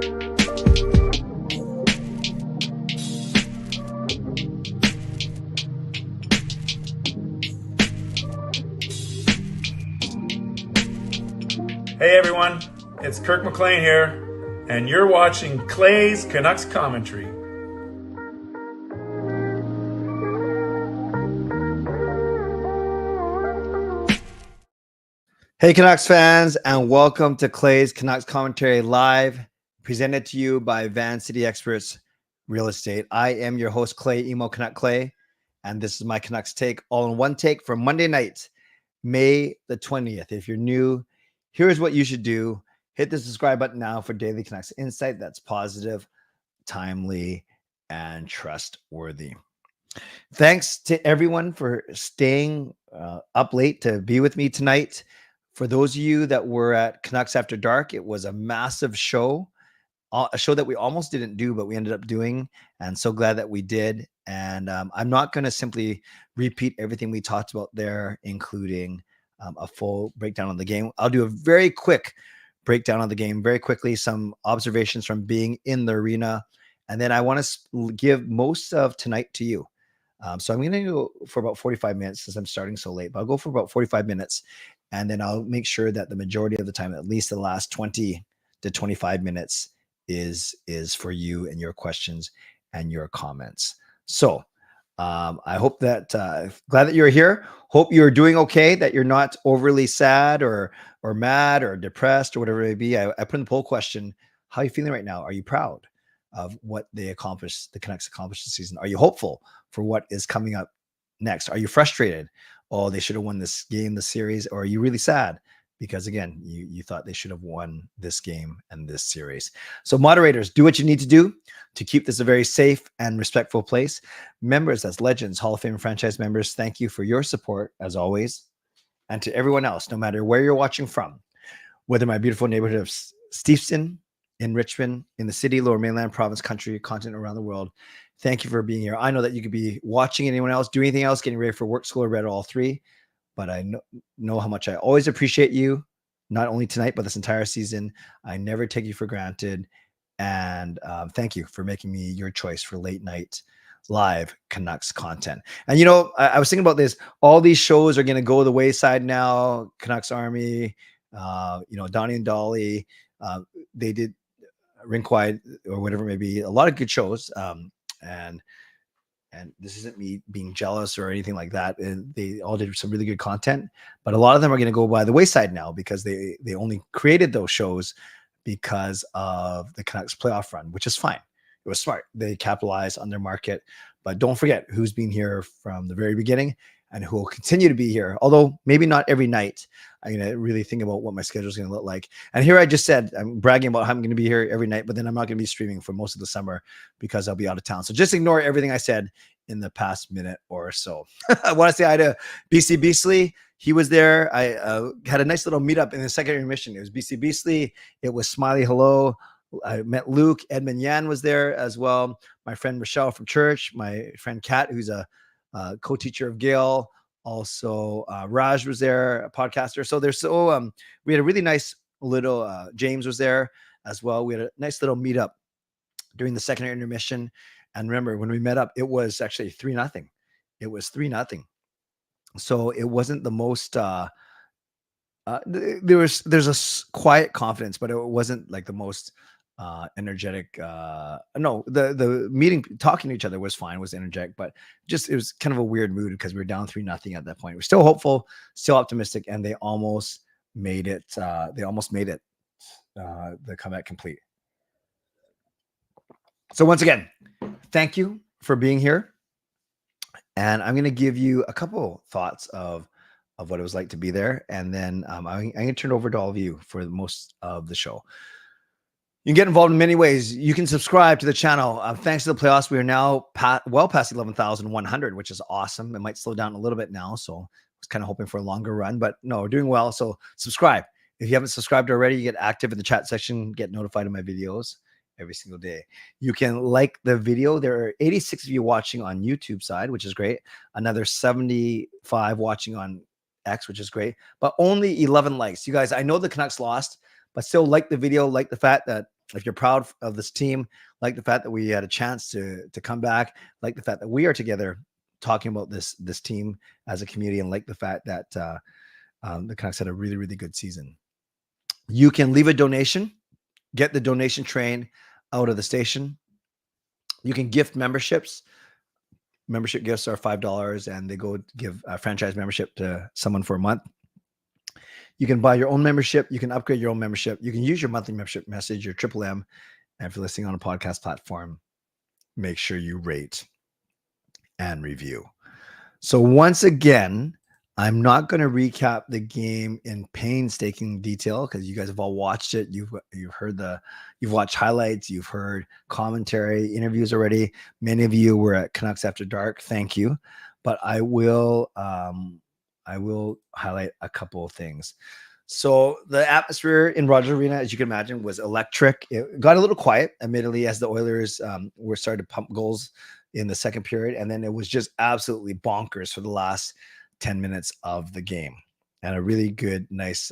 Hey everyone, it's Kirk McLean here, and you're watching Clay's Canucks Commentary. Hey Canucks fans, and welcome to Clay's Canucks Commentary Live, presented to you by Van City Experts Real Estate. I am your host, Clay, Emo Canuck Clay, and this is my Canucks take, all in one take for Monday night, May the 20th. If you're new, here's what you should do. Hit the subscribe button now for daily Canucks insight that's positive, timely, and trustworthy. Thanks to everyone for staying up late to be with me tonight. For those of you that were at Canucks After Dark, it was a massive show, a show that we almost didn't do, but we ended up doing, and so glad that we did. And I'm not going to simply repeat everything we talked about there, including a full breakdown on the game. I'll do a very quick breakdown on the game very quickly, some observations from being in the arena, and then I want to give most of tonight to you. So I'm going to go for about 45 minutes since I'm starting so late, but I'll go for about 45 minutes, and then I'll make sure that the majority of the time, at least the last 20 to 25 minutes, is for you and your questions and your comments. So I hope that glad that you're here. Hope you're doing okay, that you're not overly sad or mad or depressed or whatever it may be. I put in the poll question, how are you feeling right now? Are you proud of what they accomplished, the Canucks accomplished this season? Are you hopeful for what is coming up next? Are you frustrated? Oh, they should have won this game, the series. Or are you really sad because, again, you thought they should have won this game and this series? So moderators, do what you need to do to keep this a very safe and respectful place. Members, that's legends, Hall of Fame franchise members, thank you for your support as always. And to everyone else, no matter where you're watching from, whether my beautiful neighborhood of Steveston, in Richmond, in the city, Lower Mainland, province, country, continent, around the world, thank you for being here. I know that you could be watching anyone else, doing anything else, getting ready for work, school, or bed, all three. But I know how much I always appreciate you, not only tonight, but this entire season. I never take you for granted. And thank you for making me your choice for late night live Canucks content. And, you know, I was thinking about this. All these shows are going to go the wayside now. Canucks Army, Donnie and Dolly. They did Rink Wide or whatever it may be. A lot of good shows. And this isn't me being jealous or anything like that. They all did some really good content, but a lot of them are going to go by the wayside now because they only created those shows because of the Canucks playoff run, which is fine. It was smart. They capitalized on their market, but don't forget who's been here from the very beginning and who will continue to be here. Although maybe not every night. I'm going to really think about what my schedule is going to look like. And here I just said, I'm bragging about how I'm going to be here every night, but then I'm not going to be streaming for most of the summer because I'll be out of town. So just ignore everything I said in the past minute or so. I want to say hi to BC Beasley. He was there. I had a nice little meetup in the second intermission. It was BC Beasley. It was Smiley Hello. I met Luke. Edmund Yan was there as well. My friend Michelle from church. My friend Kat, who's a co-teacher of Gale. Also, Raj was there, a podcaster. So we had a really nice little, James was there as well. We had a nice little meetup during the second intermission. And remember, when we met up, it was actually 3-0. It was 3-0. So it wasn't the most, there's a quiet confidence, but it wasn't like the most energetic. No, the meeting, talking to each other was fine, was energetic, but just it was kind of a weird mood because we were down 3-0 at that point. We're still hopeful, still optimistic, and they almost made it. The comeback complete. So once again, thank you for being here, and I'm going to give you a couple thoughts of what it was like to be there, and then I'm going to turn it over to all of you for most of the show. You can get involved in many ways. You can subscribe to the channel. Thanks to the playoffs, we are now well past 11,100, which is awesome. It might slow down a little bit now, so I was kind of hoping for a longer run, but no, we're doing well. So subscribe. If you haven't subscribed already, you get active in the chat section, get notified of my videos every single day. You can like the video. There are 86 of you watching on YouTube side, which is great. Another 75 watching on X, which is great, but only 11 likes. You guys, I know the Canucks lost, but still like the video, like the fact that if you're proud of this team, like the fact that we had a chance to come back, like the fact that we are together talking about this team as a community, and like the fact that the Canucks had a really, really good season. You can leave a donation, get the donation train out of the station. You can gift memberships. Membership gifts are $5, and they go give a franchise membership to someone for a month. You can buy your own membership. You can upgrade your own membership. You can use your monthly membership message, your Triple M. And if you're listening on a podcast platform, make sure you rate and review. So once again, I'm not going to recap the game in painstaking detail because you guys have all watched it. You've watched highlights, you've heard commentary, interviews already. Many of you were at Canucks After Dark. Thank you. But I will highlight a couple of things. So the atmosphere in Rogers Arena, as you can imagine, was electric. It got a little quiet, admittedly, as the Oilers were starting to pump goals in the second period. And then it was just absolutely bonkers for the last 10 minutes of the game. And a really good, nice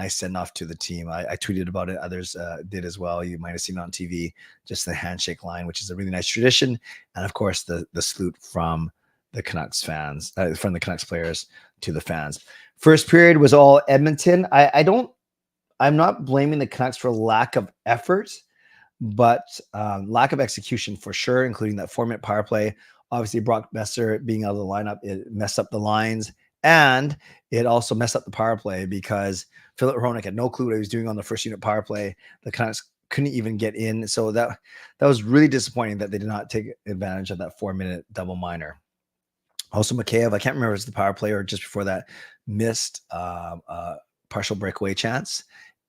send-off to the team. I tweeted about it. Others did as well. You might have seen it on TV, just the handshake line, which is a really nice tradition. And of course, the salute from the Canucks fans, from the Canucks players to the fans. First period was all Edmonton. I'm not blaming the Canucks for lack of effort, but lack of execution for sure, including that 4-minute power play. Obviously, Brock Besser being out of the lineup, it messed up the lines, and it also messed up the power play because Philip Hronek had no clue what he was doing on the first unit power play. The Canucks couldn't even get in, so that was really disappointing that they did not take advantage of that 4-minute double minor. Also, Mikheyev, I can't remember if it was the power play or just before that, missed partial breakaway chance,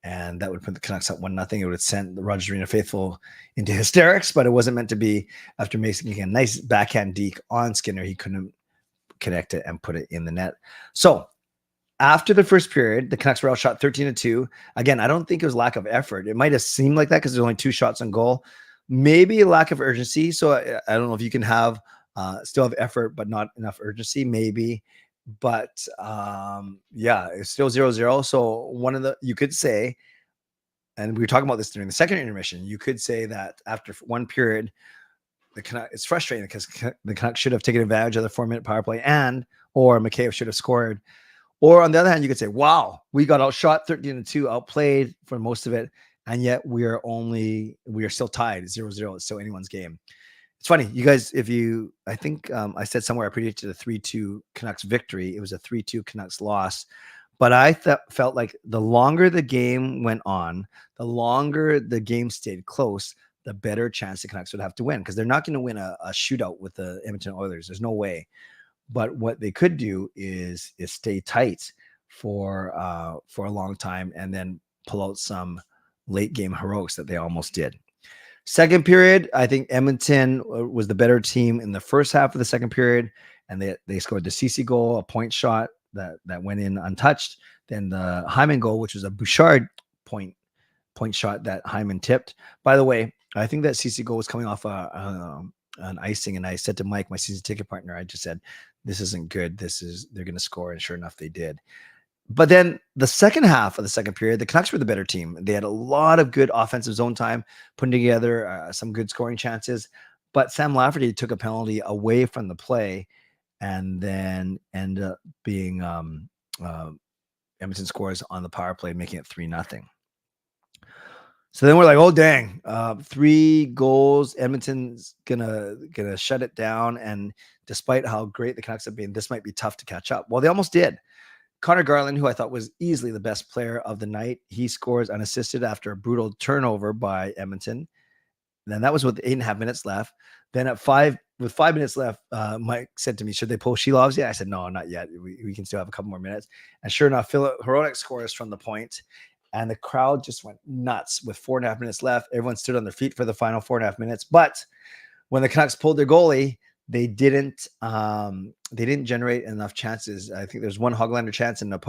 and that would put the Canucks up 1-0. It would have sent the Rogers Arena faithful into hysterics, but it wasn't meant to be. After making a nice backhand deke on Skinner, he couldn't connect it and put it in the net. So after the first period, the Canucks were outshot 13-2. Again, I don't think it was lack of effort. It might have seemed like that because there's only 2 shots on goal. Maybe a lack of urgency. So I don't know if you can have still have effort, but not enough urgency, maybe. But yeah, it's still 0-0. So you could say, and we were talking about this during the second intermission, you could say that after one period, it's frustrating because the Canucks should have taken advantage of the 4-minute power play, or Mikheyev should have scored. Or on the other hand, you could say, wow, we got outshot 13-2, outplayed for most of it, and yet we are still tied 0-0. It's still anyone's game. It's funny, you guys, I think I said somewhere I predicted a 3-2 Canucks victory. It was a 3-2 Canucks loss. But I felt like the longer the game went on, the longer the game stayed close, the better chance the Canucks would have to win, because they're not going to win a shootout with the Edmonton Oilers. There's no way. But what they could do is stay tight for a long time and then pull out some late game heroics that they almost did. Second period, I think Edmonton was the better team in the first half of the second period, and they scored the CC goal, a point shot that went in untouched. Then the Hyman goal, which was a Bouchard point shot that Hyman tipped. By the way, I think that CC goal was coming off an icing, and I said to Mike, my season ticket partner, I just said, this isn't good. They're going to score, and sure enough, they did. But then the second half of the second period, the Canucks were the better team. They had a lot of good offensive zone time, putting together some good scoring chances. But Sam Lafferty took a penalty away from the play, and then ended up being Edmonton scores on the power play, making it 3-0. So then we're like, oh dang, 3 goals. Edmonton's gonna shut it down. And despite how great the Canucks have been, this might be tough to catch up. Well, they almost did. Connor Garland, who I thought was easily the best player of the night, he scores unassisted after a brutal turnover by Edmonton. And then that was with 8.5 minutes left. Then with 5 minutes left, Mike said to me, should they pull Shilovs yet? I said, no, not yet. We can still have a couple more minutes. And sure enough, Philip Hronek scores from the point, and the crowd just went nuts with 4.5 minutes left. Everyone stood on their feet for the final 4.5 minutes. But when the Canucks pulled their goalie, they didn't generate enough chances. I think there's one Hoglander chance, and a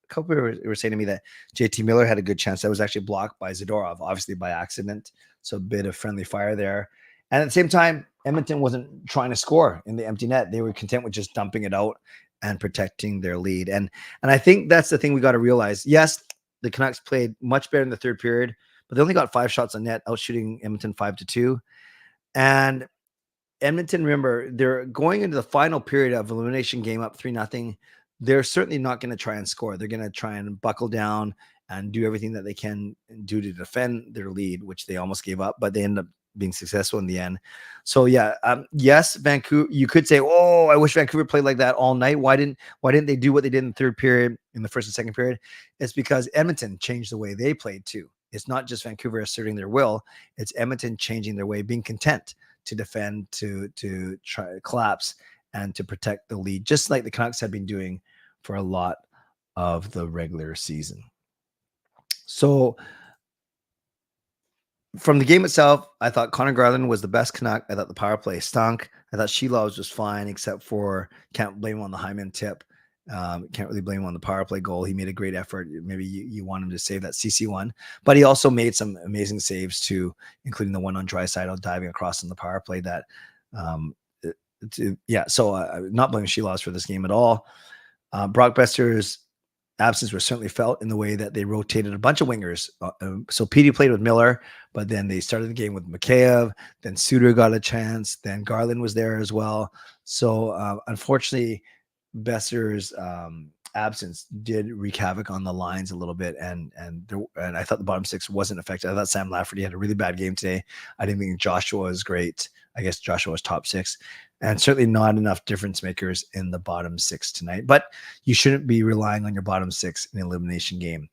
couple were saying to me that JT Miller had a good chance that was actually blocked by Zadorov, obviously by accident. So a bit of friendly fire there. And at the same time, Edmonton wasn't trying to score in the empty net. They were content with just dumping it out and protecting their lead. And I think that's the thing we got to realize. Yes, the Canucks played much better in the third period, but they only got 5 shots on net, out shooting Edmonton 5-2. And Edmonton, remember, they're going into the final period of elimination game up 3-0. They're certainly not going to try and score. They're going to try and buckle down and do everything that they can do to defend their lead, which they almost gave up, but they end up being successful in the end. So yeah, yes, Vancouver, you could say, oh, I wish Vancouver played like that all night. Why didn't they do what they did in the third period, in the first and second period? It's because Edmonton changed the way they played too. It's not just Vancouver asserting their will. It's Edmonton changing their way, being content to defend, to try to collapse, and to protect the lead, just like the Canucks have been doing for a lot of the regular season. So from the game itself, I thought Connor Garland was the best Canuck. I thought the power play stunk. I thought Sheila was fine, except for can't blame him on the Hyman tip. Can't really blame him on the power play goal. He made a great effort. Maybe you want him to save that CC one, but he also made some amazing saves too, including the one on Draisaitl diving across in the power play. That, So not blaming Sheila for this game at all. Brock Besser's absence was certainly felt in the way that they rotated a bunch of wingers. So Petey played with Miller, but then they started the game with Mikheyev. Then Suter got a chance. Then Garland was there as well. So unfortunately, Besser's absence did wreak havoc on the lines a little bit, and I thought the bottom six wasn't effective. I thought Sam Lafferty had a really bad game today. I didn't think Joshua was great. I guess Joshua was top 6, and certainly not enough difference makers in the bottom 6 tonight. But you shouldn't be relying on your bottom 6 in an elimination game.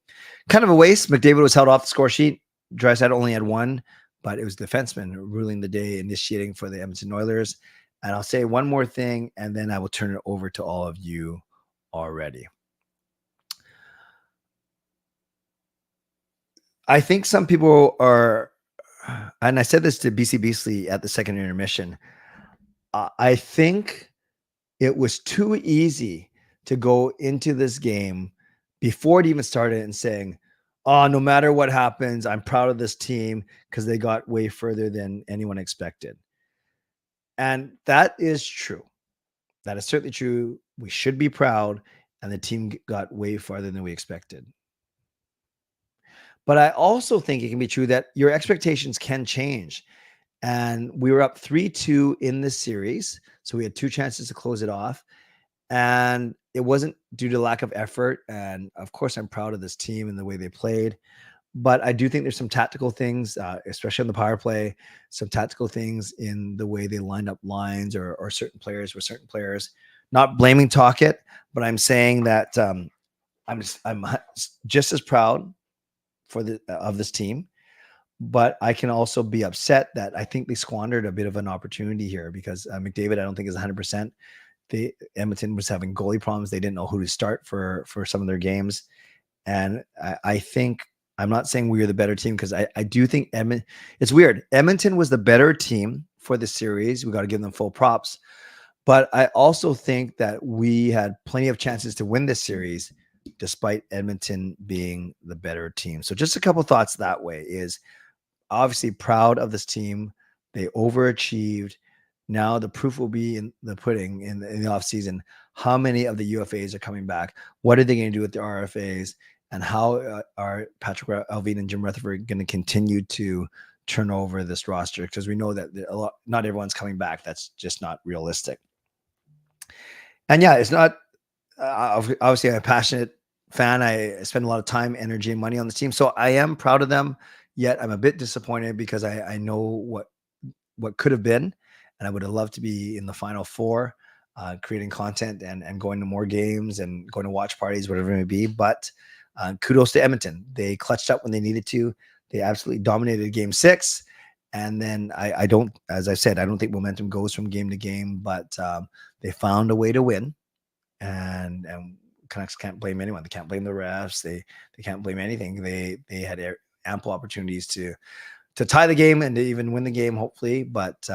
Kind of a waste. McDavid was held off the score sheet. Draisaitl only had 1, but it was defenseman ruling the day, initiating for the Edmonton Oilers. And I'll say one more thing, and then I will turn it over to all of you already. I think some people are, and I said this to BC Beasley at the second intermission, I think it was too easy to go into this game before it even started and saying, oh, no matter what happens, I'm proud of this team because they got way further than anyone expected. And that is true. That is certainly true. We should be proud, and the team got way farther than we expected. But I also think it can be true that your expectations can change. And we were up 3-2 in this series. So we had 2 chances to close it off. And it wasn't due to lack of effort. And of course, I'm proud of this team and the way they played. But I do think there's some tactical things, especially on the power play, some tactical things in the way they lined up lines or certain players with certain players. Not blaming Tocchet, but I'm saying that I'm just as proud of this team. But I can also be upset that I think they squandered a bit of an opportunity here because McDavid, I don't think, is 100%. Edmonton was having goalie problems. They didn't know who to start for some of their games. And I think, I'm not saying we were the better team because I do think it's weird. Edmonton was the better team for the series. We got to give them full props. But I also think that we had plenty of chances to win this series despite Edmonton being the better team. So just a couple of thoughts that way is obviously proud of this team. They overachieved. Now the proof will be in the pudding in the offseason. How many of the UFAs are coming back? What are they going to do with the RFAs? And how are Patrick Allvin and Jim Rutherford going to continue to turn over this roster? Because we know that not everyone's coming back. That's just not realistic. And yeah, it's not, obviously I'm a passionate fan. I spend a lot of time, energy, and money on this team. So I am proud of them, yet I'm a bit disappointed because I know what could have been. And I would have loved to be in the Final Four, creating content and going to more games and going to watch parties, whatever it may be. But kudos to Edmonton. They clutched up when they needed to. They absolutely dominated Game 6. And then I don't, as I said, I don't think momentum goes from game to game, but they found a way to win. And Canucks can't blame anyone. They can't blame the refs. They can't blame anything. They had ample opportunities to tie the game and to even win the game, hopefully, but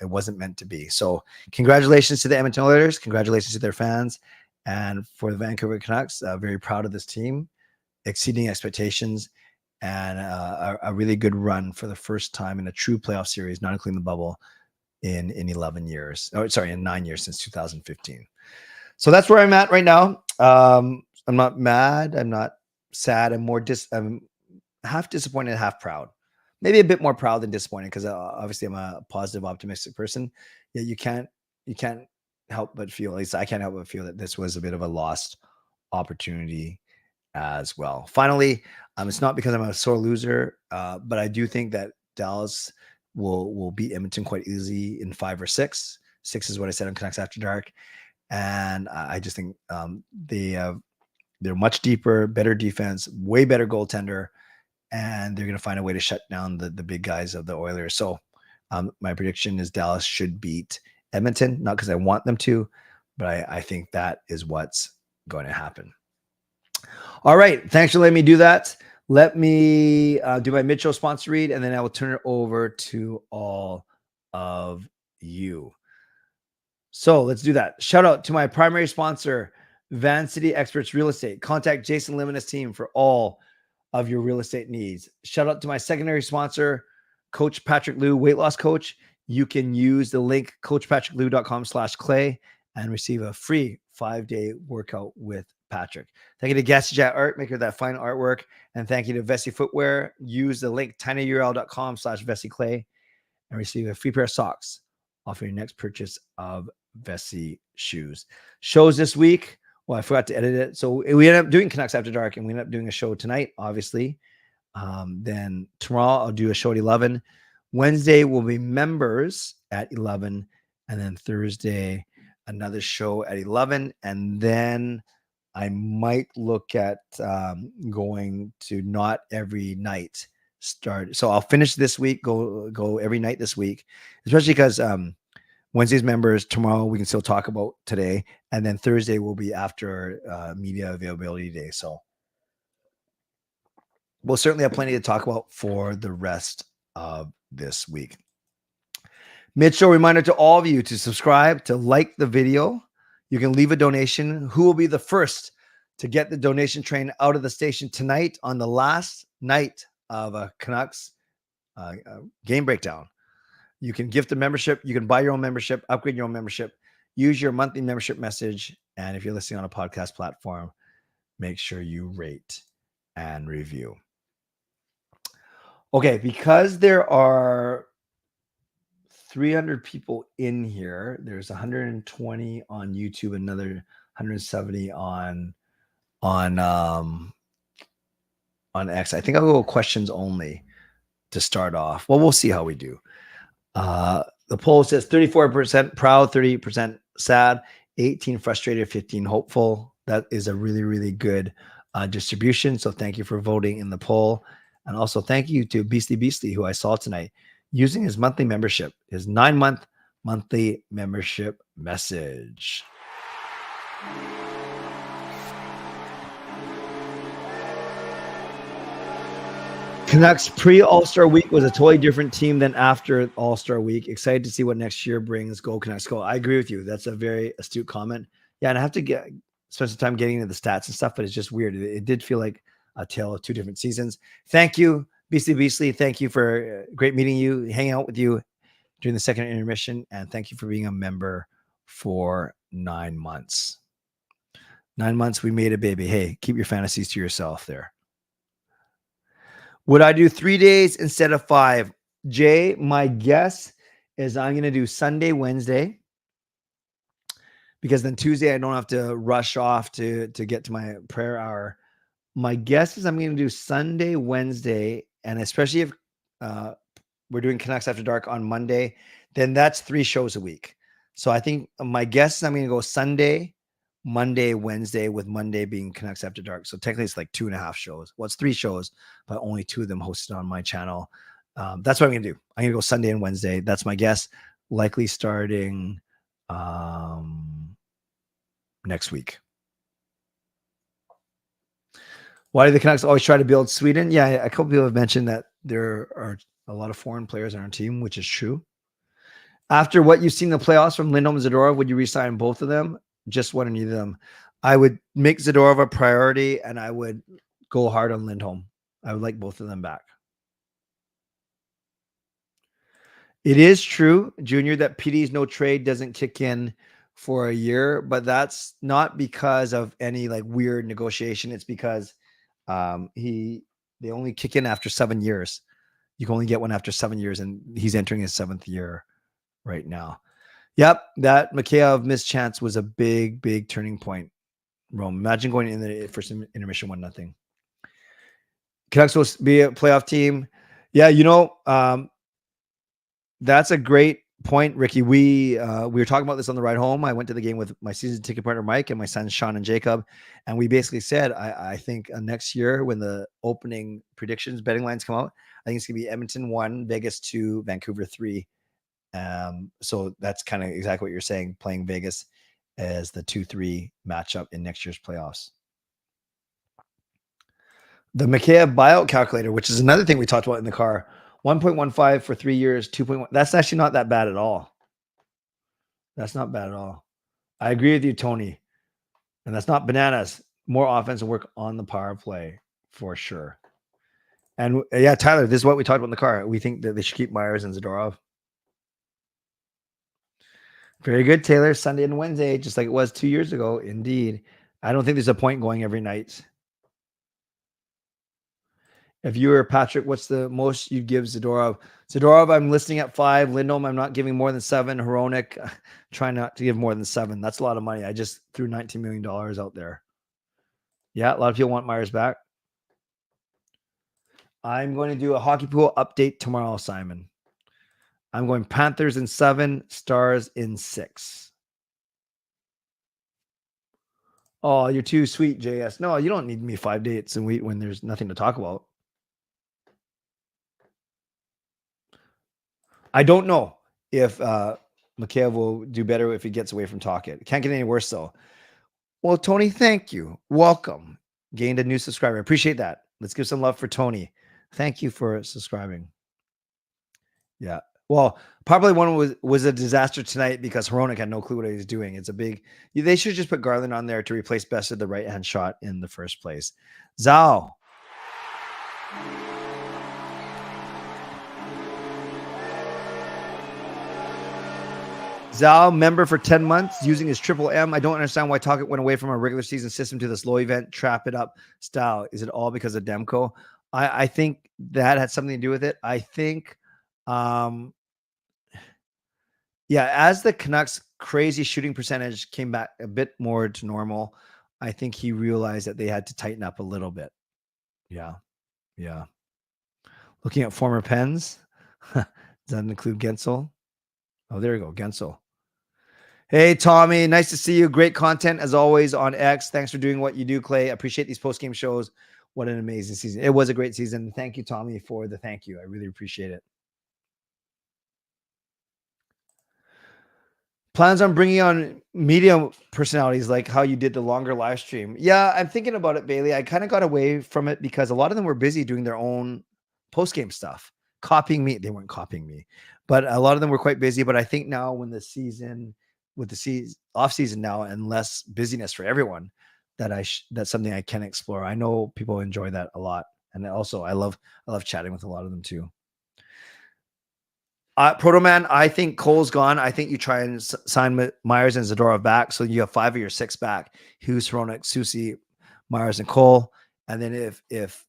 it wasn't meant to be. So congratulations to the Edmonton Oilers. Congratulations to their fans. And for the Vancouver Canucks, very proud of this team, exceeding expectations, and a really good run for the first time in a true playoff series, not including the bubble, in 11 years. Oh, sorry, in 9 years since 2015. So that's where I'm at right now. I'm not mad. I'm not sad. I'm half disappointed, half proud. Maybe a bit more proud than disappointed because obviously I'm a positive, optimistic person. Yeah, you can't help but feel, at least I can't help but feel that this was a bit of a lost opportunity as well. Finally, it's not because I'm a sore loser, but I do think that Dallas will beat Edmonton quite easily in 5 or 6. 6 is what I said on Canucks After Dark, and I just think they're much deeper, better defense, way better goaltender, and they're going to find a way to shut down the big guys of the Oilers. So my prediction is Dallas should beat Edmonton, not because I want them to, but I think that is what's going to happen. All right. Thanks for letting me do that. Let me do my mid-show sponsor read, and then I will turn it over to all of you. So let's do that. Shout out to my primary sponsor, Van City Experts Real Estate. Contact Jason Lim and his team for all of your real estate needs. Shout out to my secondary sponsor, Coach Patrick Liu, weight loss coach. You can use the link coachpatrickliu.com/clay and receive a free 5-day workout with Patrick. Thank you to Gassy Jet Art, maker of that fine artwork. And thank you to Vessi Footwear. Use the link tinyurl.com/VessiClay and receive a free pair of socks off your next purchase of Vessi shoes. Shows this week. Well, I forgot to edit it. So we ended up doing Canucks After Dark, and we ended up doing a show tonight, obviously. Then tomorrow I'll do a show at 11. Wednesday will be members at 11. And then Thursday, another show at 11. And then I might look at going to not every night start. So I'll finish this week, go every night this week, especially because Wednesday's members, tomorrow we can still talk about today, and then Thursday will be after media availability day. So we'll certainly have plenty to talk about for the rest of this week. Mid-show reminder to all of you to subscribe, to like the video. You can leave a donation. Who will be the first to get the donation train out of the station tonight on the last night of a Canucks game breakdown? You can gift a membership. You can buy your own membership, upgrade your own membership, use your monthly membership message. And if you're listening on a podcast platform, make sure you rate and review. Okay, because there are 300 people in here, there's 120 on YouTube, another 170 on X. I think I'll go questions only to start off. Well, we'll see how we do. The poll says 34% proud, 30% sad, 18 frustrated, 15 hopeful. That is a really, really good distribution. So thank you for voting in the poll. And also thank you to Beastly, who I saw tonight, using his monthly membership, his 9-month monthly membership message. Canucks pre-All-Star Week was a totally different team than after All-Star Week. Excited to see what next year brings. Go Canucks, go. I agree with you. That's a very astute comment. Yeah, and I have to spend some time getting into the stats and stuff, but it's just weird. It did feel like a tale of two different seasons. Thank you, Beastly. Thank you for great meeting you, hanging out with you during the second intermission, and thank you for being a member for 9 months. 9 months, we made it, baby. Hey, keep your fantasies to yourself there. Would I do 3 days instead of 5? Jay, my guess is I'm going to do Sunday, Wednesday, because then Tuesday I don't have to rush off to get to my prayer hour. My guess is I'm going to do Sunday, Wednesday, and especially if we're doing Canucks After Dark on Monday, then that's 3 shows a week. So I think my guess is I'm going to go Sunday, Monday, Wednesday, with Monday being Canucks After Dark. So technically it's like 2.5 shows. Well, it's 3 shows, but only 2 of them hosted on my channel. That's what I'm going to do. I'm going to go Sunday and Wednesday. That's my guess. Likely starting next week. Why do the Canucks always try to build Sweden? Yeah, a couple people have mentioned that there are a lot of foreign players on our team, which is true. After what you've seen in the playoffs from Lindholm and Zadorov, would you resign both of them? Just one or neither of them. I would make Zadorov a priority, and I would go hard on Lindholm. I would like both of them back. It is true, Junior, that PD's no trade doesn't kick in for a year, but that's not because of any like weird negotiation. It's because he They only kick in after 7 years. You can only get one after 7 years, and he's entering his 7th year right now. Yep, that Mikheyev missed chance was a big, big turning point. Rome, imagine going in the first intermission 1-0. Canucks will be a playoff team. Yeah, that's a great point, Ricky. We were talking about this on the ride home. I went to the game with my season ticket partner Mike and my sons Sean and Jacob, and we basically said, I think next year when the opening predictions betting lines come out, I think it's gonna be Edmonton 1, Vegas 2, Vancouver 3. So that's kind of exactly what you're saying, playing Vegas as the 2-3 matchup in next year's playoffs. The Mikheyev buyout calculator, which is another thing we talked about in the car, 1.15 for 3 years, 2.1. That's actually not that bad at all. That's not bad at all. I agree with you, Tony. And that's not bananas. More offensive work on the power play for sure. And yeah, Tyler, this is what we talked about in the car. We think that they should keep Myers and Zadorov. Very good, Taylor. Sunday and Wednesday, just like it was 2 years ago. Indeed. I don't think there's a point going every night. If you were Patrick, what's the most you'd give Zadorov? Zadorov, I'm listing at 5. Lindholm, I'm not giving more than 7. Hronek, trying not to give more than 7. That's a lot of money. I just threw $19 million out there. Yeah, a lot of people want Myers back. I'm going to do a hockey pool update tomorrow, Simon. I'm going Panthers in 7, Stars in 6. Oh, you're too sweet, JS. No, you don't need me 5 dates and wait when there's nothing to talk about. I don't know if Mikheyev will do better if he gets away from Tocchet. It can't get any worse, though. Well, Tony, thank you. Welcome. Gained a new subscriber. I appreciate that. Let's give some love for Tony. Thank you for subscribing. Yeah. Well, probably one was a disaster tonight because Hronek had no clue what he was doing. It's a big. They should just put Garland on there to replace Best of the right-hand shot in the first place. Zhao. Zhao, member for 10 months, using his triple M. I don't understand why Tocchet went away from a regular season system to this low event, trap it up style. Is it all because of Demko? I think that had something to do with it. I think, yeah, as the Canucks' crazy shooting percentage came back a bit more to normal, I think he realized that they had to tighten up a little bit. Yeah. Yeah. Looking at former Pens. Does that include Gensel? Oh, there you go. Gensel. Hey, Tommy. Nice to see you. Great content as always on X. Thanks for doing what you do, Clay. I appreciate these post-game shows. What an amazing season. It was a great season. Thank you, Tommy, for the thank you. I really appreciate it. Plans on bringing on media personalities like how you did the longer live stream. Yeah, I'm thinking about it, Bailey. I kind of got away from it because a lot of them were busy doing their own post-game stuff, copying me. They weren't copying me, but a lot of them were quite busy. But I think now with the season off season now and less busyness for everyone, that's something I can explore. I know people enjoy that a lot. And also I love chatting with a lot of them too. Proto Man, I think Cole's gone. I think you try and sign Myers and Zadorov back. So you have 5 of your 6 back. Hughes, Hronek, Susie, Myers, and Cole. And then if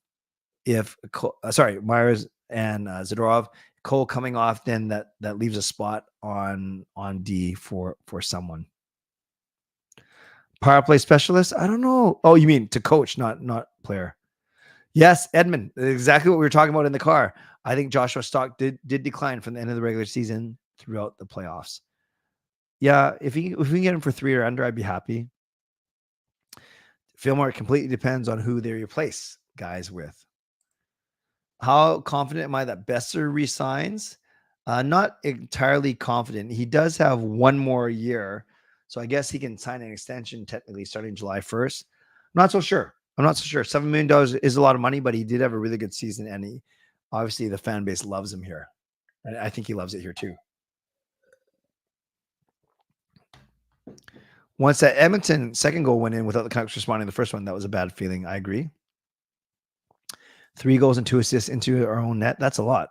Myers and Zadorov, Cole coming off, then that leaves a spot on D for someone. Power play specialist? I don't know. Oh, you mean to coach, not player. Yes, Edmund. Exactly what we were talking about in the car. I think Joshua Stock did decline from the end of the regular season throughout the playoffs. Yeah, if we can get him for 3 or under, I'd be happy. Fillmore, it completely depends on who they replace guys with. How confident am I that Besser resigns? Not entirely confident. He does have 1 more year, so I guess he can sign an extension technically starting July 1st. I'm not so sure. $7 million is a lot of money, but he did have a really good season, and obviously the fan base loves him here. And I think he loves it here too. Once that Edmonton second goal went in without the Canucks responding to the first one, that was a bad feeling. I agree. 3 goals and 2 assists into our own net. That's a lot.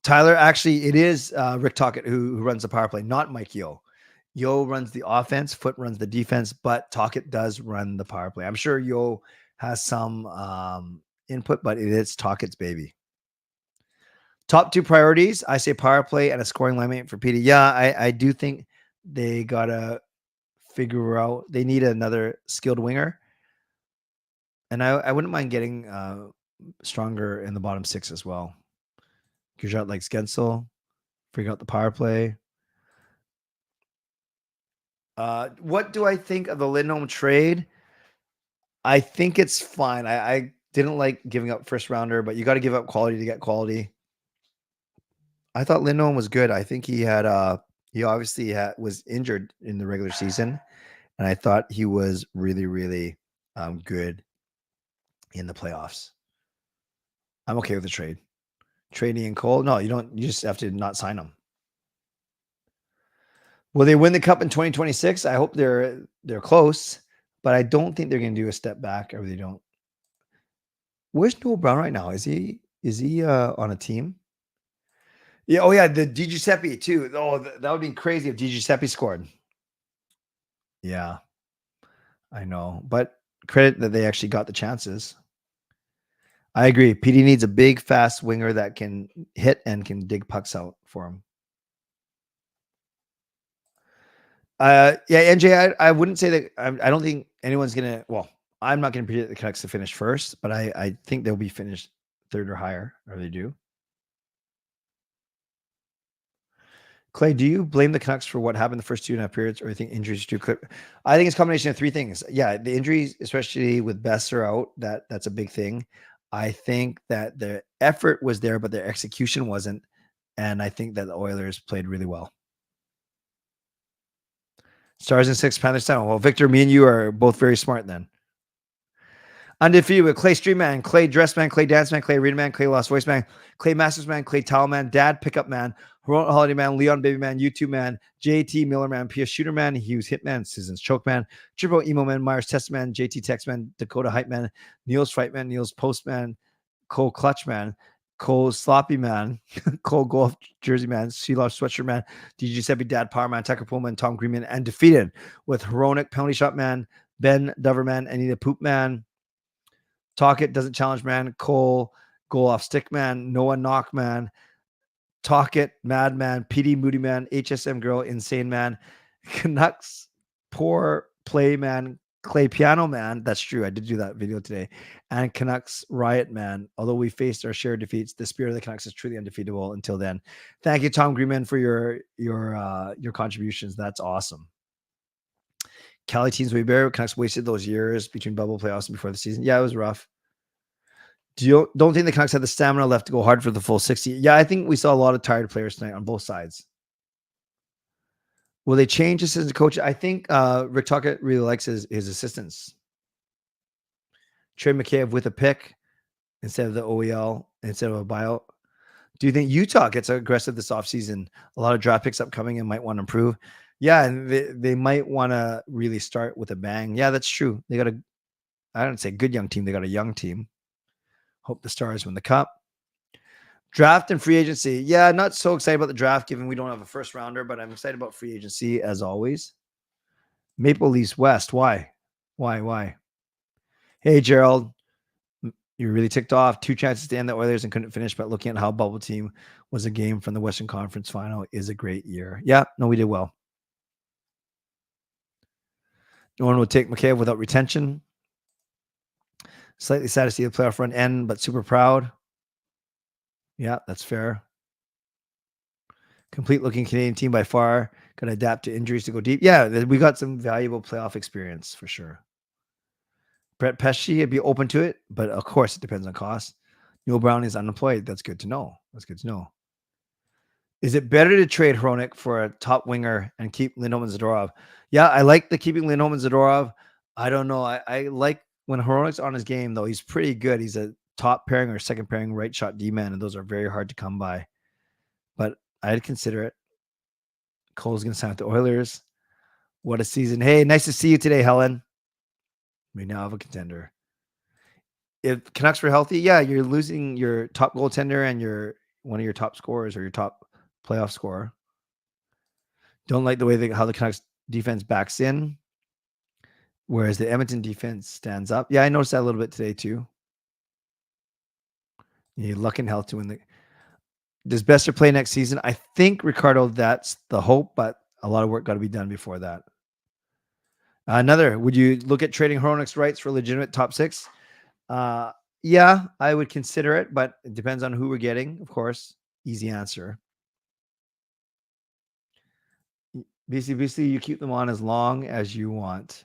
Tyler, actually, it is Rick Tocchet who runs the power play, not Mike Yeo. Yeo runs the offense, Foot runs the defense, but Tocchet does run the power play. I'm sure Yeo has some input, but it is Talkett's baby. Top two priorities, I say power play and a scoring linemate for PD. Yeah, I do think they gotta figure out. They need another skilled winger, and I wouldn't mind getting stronger in the bottom six as well. Gujat like Skensel, figure out the power play. What do I think of the Lindholm trade? I think it's fine. I didn't like giving up first rounder, but you got to give up quality to get quality. I thought Lindholm was good. I think he obviously was injured in the regular season, and I thought he was really, really good in the playoffs. I'm okay with the trade. Trading in Cole? No, you don't. You just have to not sign him. Will they win the cup in 2026? I hope they're close, but I don't think they're going to do a step back. I really don't. Where's Noel Brown right now? Is he on a team? Yeah. Oh yeah, the DiGiuseppe too. Oh, that would be crazy if DiGiuseppe scored. Yeah, I know, but credit that they actually got the chances. I agree. PD needs a big, fast winger that can hit and can dig pucks out for him. Yeah, NJ, I wouldn't say that. I don't think anyone's gonna. Well, I'm not gonna predict the Canucks to finish first, but I think they'll be finished third or higher, or they do. Clay, do you blame the Canucks for what happened the first 2.5 periods, or you think injuries too clear? I think it's a combination of three things. Yeah, the injuries, especially with Besser out, that's a big thing. I think that the effort was there, but their execution wasn't, and I think that the Oilers played really well. Stars and 6, Panthers 7. Well, Victor, me and you are both very smart then. Undefeated with Clay Stream Man, Clay Dress Man, Clay Dance Man, Clay Arena Man, Clay Lost Voice Man, Clay Masters Man, Clay Towel Man, Dad Pickup Man, Holiday Man, Leon Baby Man, YouTube Man, JT Miller Man, PS Shooter Man, Hughes Hitman, Susan's Choke Man, Triple Emo Man, Myers Test Man, JT Text Man, Dakota Hype Man, Neil's Fight Man, Neil's Post Man, Cole Clutch Man, Cole Sloppy Man, Cole Golf Jersey Man, Sealoft Sweatshirt Man, DJ Seppi Dad Power Man, Tucker Pullman, Tom Greenman, and defeated with Heronic Penalty Shot Man, Ben Doverman, Anita Poop Man, Talkett Doesn't Challenge Man, Cole Goal Off Stick Man, Noah Knock Man, Talkett Mad Man, PD Moody Man, HSM Girl Insane Man, Canucks Poor Play Man, Clay Piano Man. That's true. I did do that video today. And Canucks Riot Man. Although we faced our share of defeats, the spirit of the Canucks is truly undefeatable until then. Thank you, Tom Greenman, for your contributions. That's awesome. Cali teams way better. Canucks wasted those years between bubble playoffs and before the season. Yeah, it was rough. Don't think the Canucks had the stamina left to go hard for the full 60? Yeah, I think we saw a lot of tired players tonight on both sides. Will they change assistant coach? I think Rick Tocchet really likes his assistants. Trade McCabe with a pick instead of the OEL, instead of a buyout. Do you think Utah gets aggressive this offseason? A lot of draft picks upcoming and might want to improve. Yeah, and they might want to really start with a bang. Yeah, that's true. They got I don't say good young team. They got a young team. Hope the Stars win the cup. Draft and free agency. Yeah, not so excited about the draft given we don't have a first rounder, but I'm excited about free agency as always. Maple Leafs West. Why? Hey, Gerald. You're really ticked off. 2 chances to end the Oilers and couldn't finish, but looking at how bubble team was a game from the Western Conference final is a great year. Yeah, no, we did well. No one would take McCabe without retention. Slightly sad to see the playoff run end, but super proud. Yeah, that's fair. Complete looking Canadian team by far. Got to adapt to injuries to go deep. Yeah, we got some valuable playoff experience for sure. Brett Pesci, I'd be open to it, but of course it depends on cost. Neil Brown is unemployed. That's good to know. Is it better to trade Hronik for a top winger and keep Lindholm and Zadorov? Yeah, I like the keeping Lindholm and Zadorov. I don't know. I like when Hronik's on his game, though. He's pretty good. He's a top pairing or second pairing right shot D-man, and those are very hard to come by. But I'd consider it. Cole's going to sign with the Oilers. What a season. Hey, nice to see you today, Helen. We now have a contender. If Canucks were healthy, yeah, you're losing your top goaltender and one of your top scorers or your top playoff scorer. Don't like the way how the Canucks defense backs in. whereas the Edmonton defense stands up. Yeah, I noticed that a little bit today too. You need luck and health to win the. Does Besser play next season? I think, Ricardo, that's the hope, but a lot of work got to be done before that. Another, would you look at trading Hronek's rights for legitimate top six? Yeah, I would consider it, but it depends on who we're getting, of course. Easy answer. BC, you keep them on as long as you want.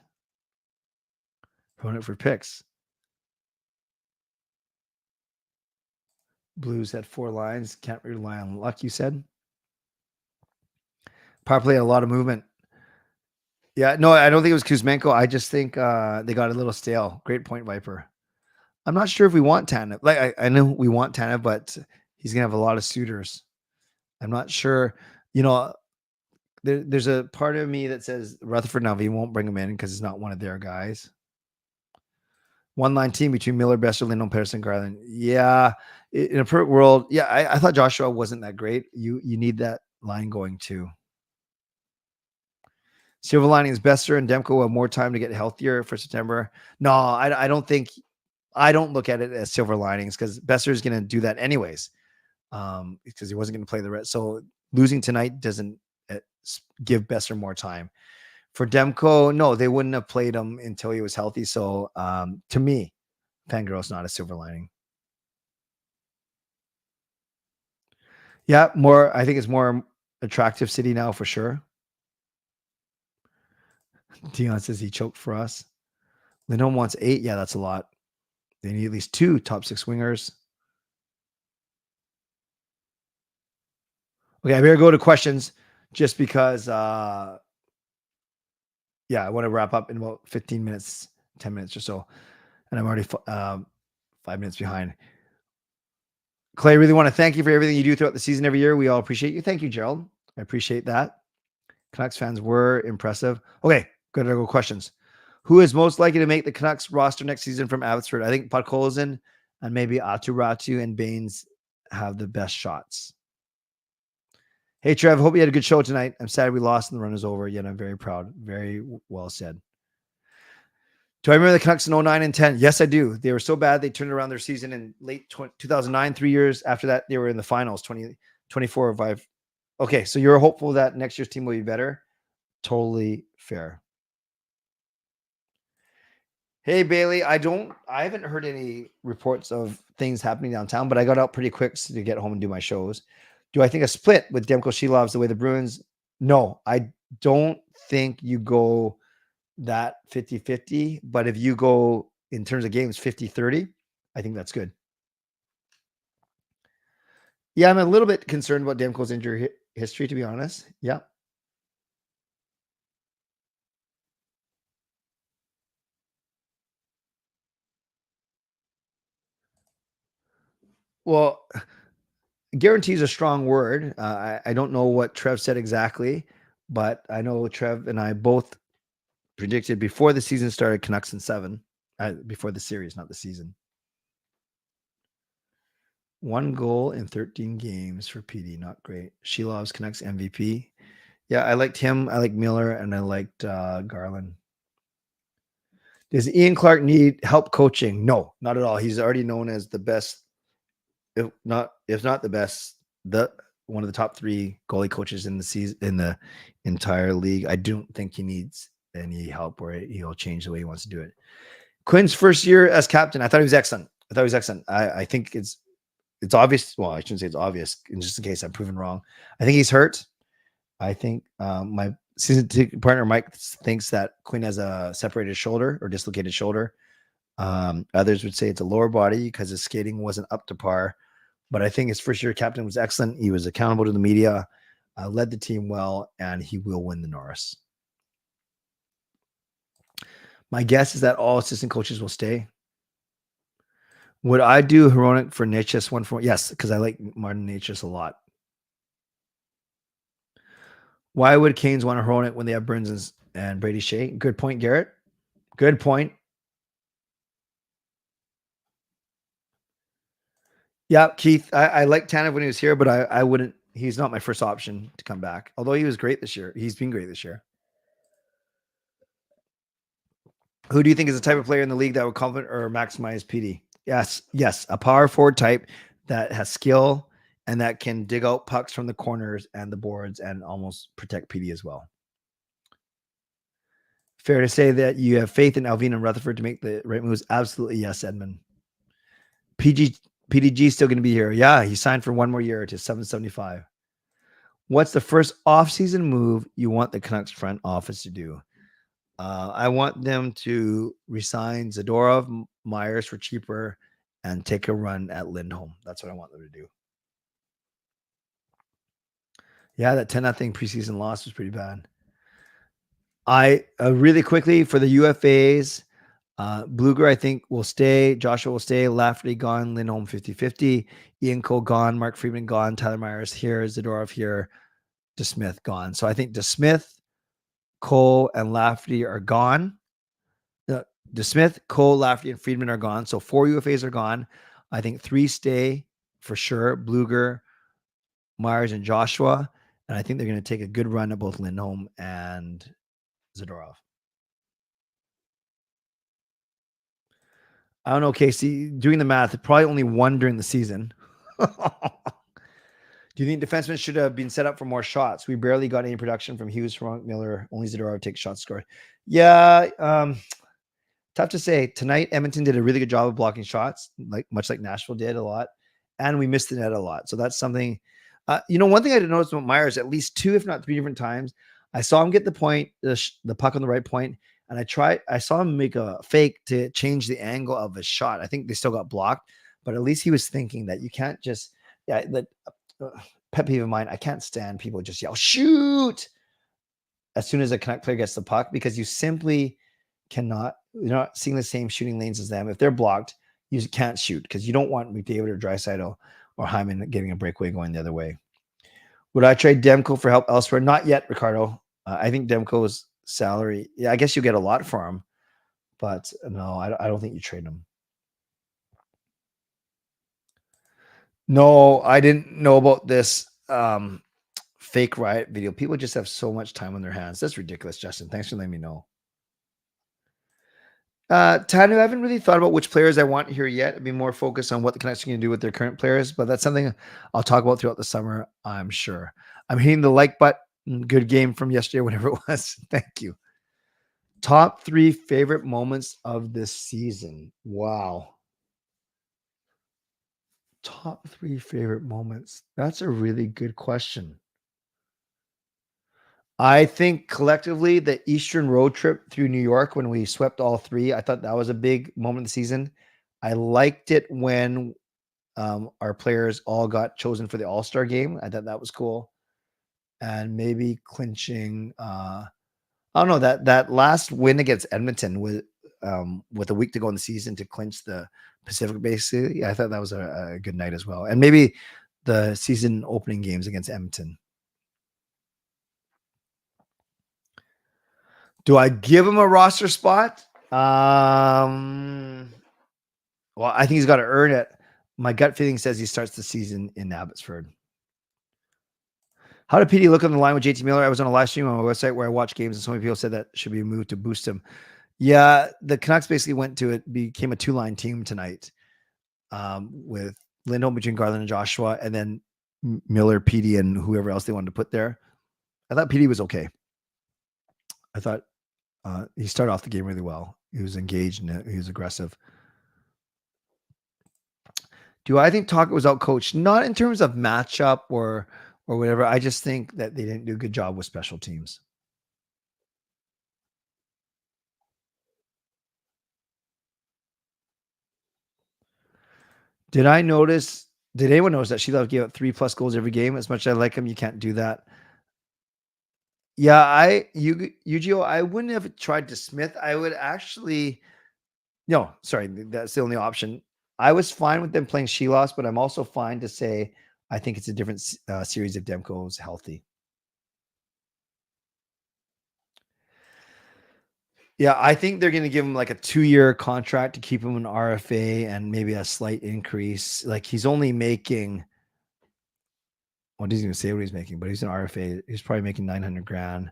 Hronek for picks. Blues had 4 lines. Can't rely on luck, you said. Power play had a lot of movement. Yeah, no, I don't think it was Kuzmenko. I just think they got a little stale. Great point, Viper. I'm not sure if we want Tanev. Like I know we want Tanev, but he's gonna have a lot of suitors. I'm not sure. You know, there's a part of me that says Rutherford Navi won't bring him in because he's not one of their guys. One line team between Miller, Besser, Lindholm, Pettersson, Garland. Yeah, in a perfect world, yeah, I thought Joshua wasn't that great. You need that line going too. Silver lining is Besser and Demko have more time to get healthier for September. No, I don't think. I don't look at it as silver linings because Besser is going to do that anyways, because he wasn't going to play the rest. So losing tonight doesn't give Besser more time. For Demko, no, they wouldn't have played him until he was healthy. So to me, Fangirl's not a silver lining. Yeah, more. I think it's more attractive city now for sure. Dion says he choked for us. Lindholm wants 8. Yeah, that's a lot. They need at least 2 top 6 wingers. Okay, I better go to questions just because, yeah, I want to wrap up in about 15 minutes, 10 minutes or so. And I'm already 5 minutes behind. Clay, I really want to thank you for everything you do throughout the season every year. We all appreciate you. Thank you, Gerald. I appreciate that. Canucks fans were impressive. Okay, good to go questions. Who is most likely to make the Canucks roster next season from Abbotsford? I think Podkolzin and maybe Aturatu and Baines have the best shots. Hey, Trev, hope you had a good show tonight. I'm sad we lost and the run is over, yet I'm very proud. Very well said. Do I remember the Canucks in 09 and 10? Yes, I do. They were so bad, they turned around their season in late 2009. 3 years after that, they were in the finals, 24 or 5. Okay, so you're hopeful that next year's team will be better? Totally fair. Hey, Bailey, I haven't heard any reports of things happening downtown, but I got out pretty quick to get home and do my shows. Do I think a split with Demko Shilovs the way the Bruins? No, I don't think you go that 50-50, but if you go in terms of games 50-30, I think that's good. Yeah, I'm a little bit concerned about Demko's injury history, to be honest. Yeah. Well, guarantee is a strong word. I don't know what Trev said exactly, but I know Trev and I both predicted before the season started Canucks in 7, before the series, not the season. 1 goal in 13 games for PD, not great. Shilov's Canucks MVP. Yeah, I liked him. I liked Miller, and I liked Garland. Does Ian Clark need help coaching? No, not at all. He's already known as the best, if not the best, one of the top 3 goalie coaches in the season, in the entire league. I don't think he needs any help or he'll change the way he wants to do it. Quinn's first year as captain, I thought he was excellent. I think it's obvious. Well, I shouldn't say it's obvious, just in case I'm proven wrong. I think he's hurt. I think my season partner Mike thinks that Quinn has a separated shoulder or dislocated shoulder. Others would say it's a lower body because his skating wasn't up to par. But I think his first year captain was excellent. He was accountable to the media, led the team well, and he will win the Norris. My guess is that all assistant coaches will stay. Would I do Hronek for Necas 1-4? Yes, because I like Martin Necas a lot. Why would Canes want to Hronek when they have Burns and Brady Shea? Good point, Garrett. Good point. Yeah, Keith, I like Tanev when he was here, but I wouldn't. He's not my first option to come back. Although he was great this year. He's been great this year. Who do you think is the type of player in the league that would complement or maximize PD? Yes, a power forward type that has skill and that can dig out pucks from the corners and the boards and almost protect PD as well. Fair to say that you have faith in Alvin and Rutherford to make the right moves? Absolutely, yes, Edmund. PDG still going to be here. Yeah, he signed for one more year to $775. What's the first off-season move you want the Canucks front office to do? I want them to resign Zadorov, Myers for cheaper, and take a run at Lindholm. That's what I want them to do. Yeah, that 10-0 preseason loss was pretty bad. I really quickly for the UFAs, Bluger, I think, will stay. Joshua will stay. Lafferty gone. Lindholm 50-50. Ian Cole gone. Mark Friedman gone. Tyler Myers here. Zadorov here. DeSmith gone. So I think DeSmith, Cole, and Lafferty are gone. DeSmith, Cole, Lafferty, and Friedman are gone. So 4 UFAs are gone. I think 3 stay for sure. Bluger, Myers, and Joshua. And I think they're going to take a good run at both Lindholm and Zadorov. I don't know, Casey. Doing the math, probably only one during the season. Do you think defensemen should have been set up for more shots? We barely got any production from Hughes, from Miller. Only Zadorov takes shots scored. Yeah, tough to say. Tonight, Edmonton did a really good job of blocking shots, much like Nashville did a lot, and we missed the net a lot. So that's something. One thing I did notice about Myers, at least 2, if not 3 different times, I saw him get the puck on the right point, and I saw him make a fake to change the angle of his shot. I think they still got blocked, but at least he was thinking that you can't just, pet peeve of mine, I can't stand people just yell, shoot, as soon as a Canuck player gets the puck, because you simply cannot, you're not seeing the same shooting lanes as them. If they're blocked, you can't shoot because you don't want McDavid or Draisaitl or Hyman getting a breakaway going the other way. Would I trade Demko for help elsewhere? Not yet, Ricardo. I think Demko's salary, I guess you get a lot for him, but no, I don't think you trade him. No, I didn't know about this fake riot video. People just have so much time on their hands. That's ridiculous, Justin. Thanks for letting me know. Tanu, I haven't really thought about which players I want here yet. I'd be more focused on what the Canucks are going to do with their current players, but that's something I'll talk about throughout the summer, I'm sure. I'm hitting the like button. Good game from yesterday, whatever it was. Thank you. Top 3 favorite moments of this season. Wow. Top 3 favorite moments. That's a really good question. I think collectively the Eastern road trip through New York when we swept all 3, I thought that was a big moment of the season. I liked it when our players all got chosen for the All-Star game. I thought that was cool. And maybe clinching, I don't know, that last win against Edmonton with a week to go in the season to clinch the Pacific, basically. I thought that was a good night as well. And maybe the season opening games against Edmonton. Do I give him a roster spot? Well, I think he's got to earn it. My gut feeling says he starts the season in Abbotsford. How did PD look on the line with JT Miller? I was on a live stream on my website where I watch games, and so many people said that should be moved to boost him. Yeah, the Canucks basically became a 2-line team tonight with Lindholm between Garland and Joshua, and then Miller, PD, and whoever else they wanted to put there. I thought PD was okay. I thought he started off the game really well. He was engaged and he was aggressive. Do I think Tocchet was outcoached? Not in terms of matchup or whatever. I just think that they didn't do a good job with special teams. Did anyone notice that Sheilov gave up 3+ goals every game? As much as I like him, you can't do that. Yeah, Yu-Gi-Oh, I wouldn't have tried DeSmith. I would actually, no, sorry, that's the only option. I was fine with them playing Sheilov, but I'm also fine to say I think it's a different series if Demko is healthy. Yeah, I think they're going to give him like a 2-year contract to keep him an RFA and maybe a slight increase. Like he's only making, well, he's going to say what he's making, but he's an RFA. He's probably making $900,000.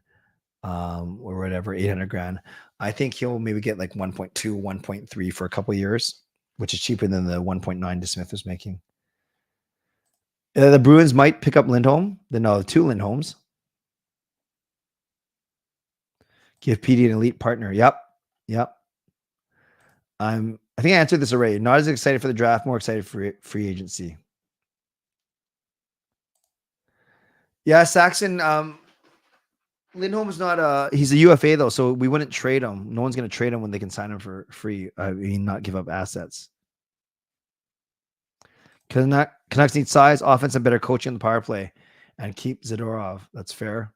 or whatever, 800 grand. I think he'll maybe get like 1.2, 1.3 for a couple of years, which is cheaper than the 1.9 DeSmith was making. The Bruins might pick up Lindholm. No, 2 Lindholms. Give PD an elite partner. Yep. I think I answered this already. Not as excited for the draft, more excited for free agency. Yeah, Saxon. Lindholm is not he's a UFA though, so we wouldn't trade him. No one's going to trade him when they can sign him for free. I mean, not give up assets. Canucks need size, offense, and better coaching in the power play, and keep Zadorov. That's fair.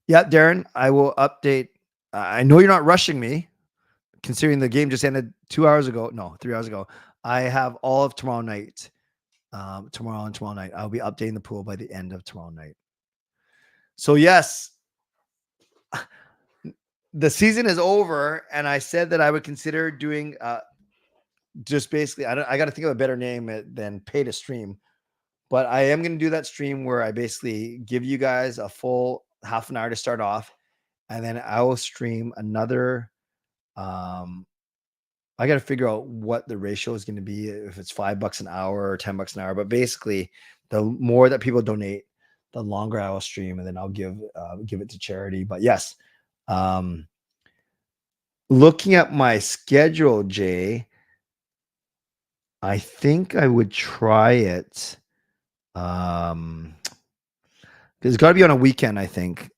Yeah, Darren, I will update. I know you're not rushing me, considering the game just ended 3 hours ago. I have all of tomorrow night. Tomorrow night. I'll be updating the pool by the end of tomorrow night. So yes, the season is over, and I said that I would consider doing just basically. I got to think of a better name than pay to stream, but I am going to do that stream where I basically give you guys a full half an hour to start off, and then I will stream another. I got to figure out what the ratio is going to be, if it's $5 an hour or $10 an hour. But basically, the more that people donate, the longer I will stream, and then I'll give it to charity. But yes, looking at my schedule, Jay, I think I would try it. It's got to be on a weekend, I think,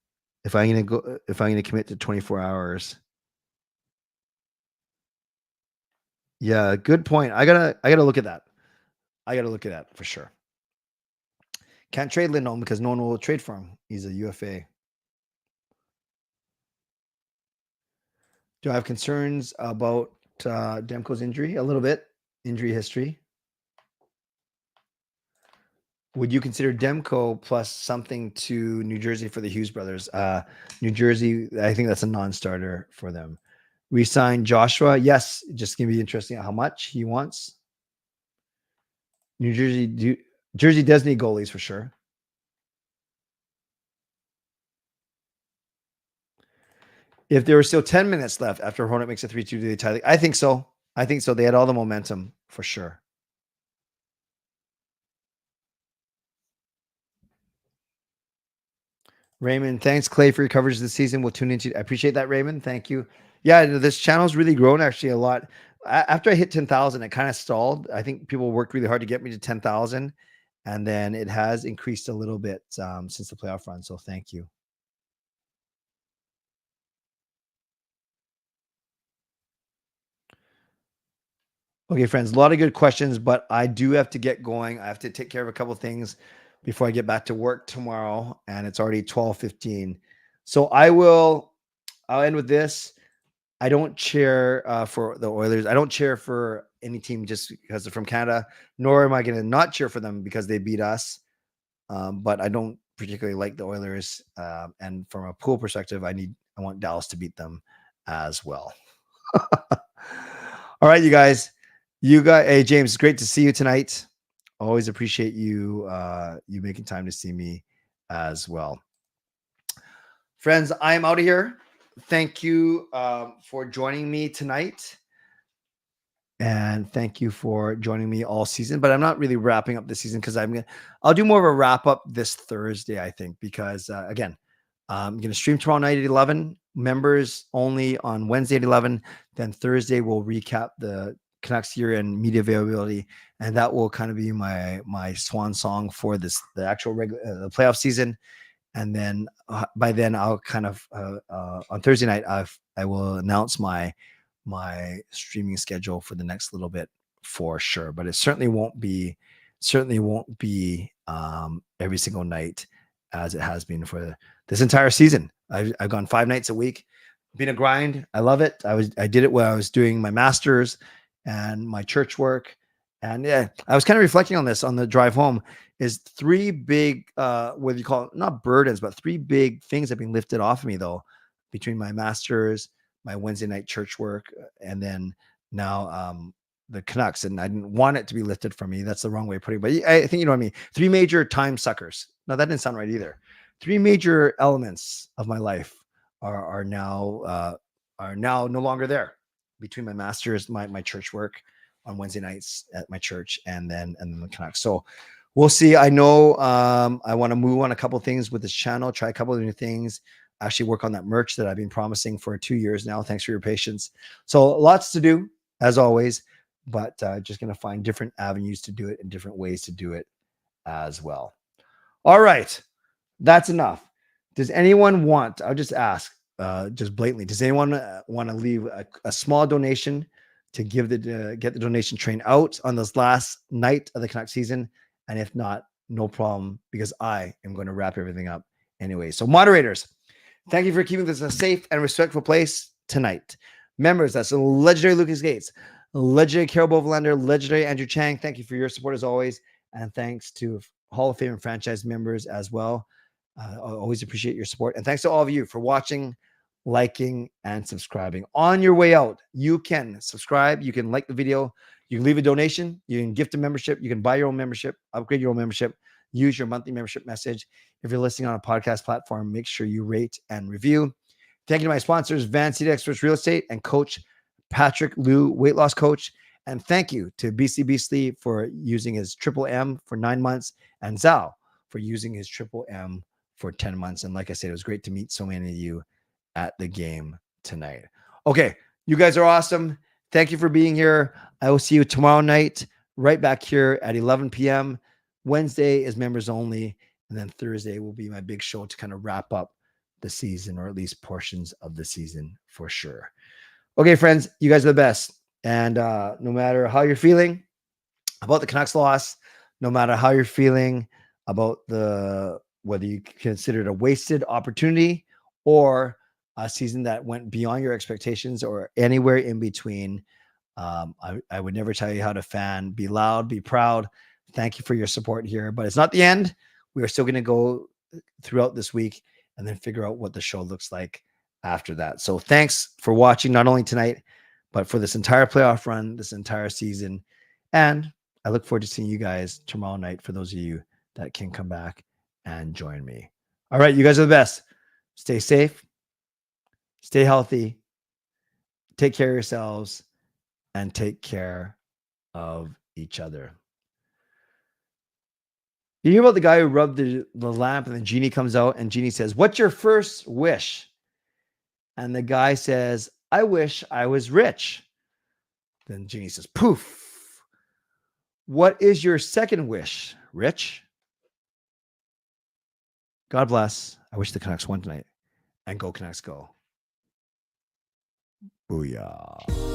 if I'm going to commit to 24 hours. Yeah, good point. I gotta look at that. For sure. Can't trade Lindholm because no one will trade for him. He's a UFA. Do I have concerns about Demko's injury? A little bit. Injury history. Would you consider Demko plus something to New Jersey for the Hughes brothers? New Jersey, I think that's a non-starter for them. Resign Joshua. Yes, just going to be interesting how much he wants. New Jersey, Jersey does need goalies for sure. If there were still 10 minutes left after Hornet makes a 3-2, do they tie? I think so. They had all the momentum for sure. Raymond, thanks, Clay, for your coverage this season. We'll tune into. I appreciate that, Raymond. Thank you. Yeah, this channel's really grown actually a lot. After I hit 10,000, it kind of stalled. I think people worked really hard to get me to 10,000, and then it has increased a little bit since the playoff run. So thank you. Okay, friends, a lot of good questions, but I do have to get going. I have to take care of a couple of things before I get back to work tomorrow, and it's already 12:15. So I'll end with this. I don't cheer for the Oilers. I don't cheer for any team just because they're from Canada, nor am I going to not cheer for them because they beat us. But I don't particularly like the Oilers. And from a pool perspective, I want Dallas to beat them as well. All right, you guys. Hey, James, it's great to see you tonight. Always appreciate you making time to see me as well. Friends, I am out of here. Thank you for joining me tonight. And thank you for joining me all season. But I'm not really wrapping up the season because I'll do more of a wrap up this Thursday, I think, because again, I'm going to stream tomorrow night at 11, members only on Wednesday at 11. Then Thursday, we'll recap the Canucks year and media availability. And that will kind of be my swan song for the actual the playoff season. And then by then I'll kind of on Thursday night, I will announce my streaming schedule for the next little bit for sure. But it certainly won't be every single night as it has been for this entire season. I've gone 5 nights a week. Been a grind. I love it. I did it when I was doing my master's and my church work. And yeah, I was kind of reflecting on this on the drive home. Is 3 big, what do you call it? Not burdens, but 3 big things have been lifted off of me though, between my master's, my Wednesday night church work, and then now the Canucks, and I didn't want it to be lifted from me. That's the wrong way of putting it, but I think you know what I mean. 3 major time suckers. No, that didn't sound right either. 3 major elements of my life are now no longer there. Between my masters, my church work on Wednesday nights at my church, and then the Canucks. So we'll see. I know I want to move on a couple of things with this channel, try a couple of new things, actually work on that merch that I've been promising for 2 years now. Thanks for your patience. So lots to do, as always, but just going to find different avenues to do it and different ways to do it as well. All right. That's enough. Does anyone want, I'll just ask just blatantly, does anyone want to leave a small donation to give get the donation train out on this last night of the Canuck season? And if not, no problem, because I am going to wrap everything up anyway. So moderators, thank you for keeping this a safe and respectful place tonight. Members, that's the legendary Lucas Gates, legendary Carol Bovenlander, legendary Andrew Chang. Thank you for your support as always. And thanks to Hall of Fame and franchise members as well. I always appreciate your support. And thanks to all of you for watching, liking, and subscribing. On your way out, you can subscribe. You can like the video. You can leave a donation. You can gift a membership. You can buy your own membership, upgrade your own membership, use your monthly membership message. If you're listening on a podcast platform, make sure you rate and review. Thank you to my sponsors, Van City Experts Real Estate and Coach Patrick Liu, weight loss coach. And thank you to BC Beastly for using his Triple M for 9 months, and Zhao for using his Triple M for 10 months. And like I said, it was great to meet so many of you at the game tonight. Okay, you guys are awesome. Thank you for being here. I will see you tomorrow night, right back here at 11 p.m. Wednesday is members only. And then Thursday will be my big show to kind of wrap up the season, or at least portions of the season for sure. Okay, friends, you guys are the best. And no matter how you're feeling about the Canucks loss, no matter how you're feeling about whether you consider it a wasted opportunity or a season that went beyond your expectations or anywhere in between, I would never tell you how to fan. Be loud, be proud. Thank you for your support here, but it's not the end. We are still going to go throughout this week and then figure out what the show looks like after that. So thanks for watching, not only tonight, but for this entire playoff run, this entire season. And I look forward to seeing you guys tomorrow night for those of you that can come back and join me. All right, you guys are the best. Stay safe, stay healthy, take care of yourselves, and take care of each other. You hear about the guy who rubbed the lamp and the genie comes out and genie says, "What's your first wish?" And the guy says, "I wish I was rich." Then genie says, "Poof. What is your second wish? Rich?" God bless. I wish the Canucks won tonight. And go Canucks go. Booyah.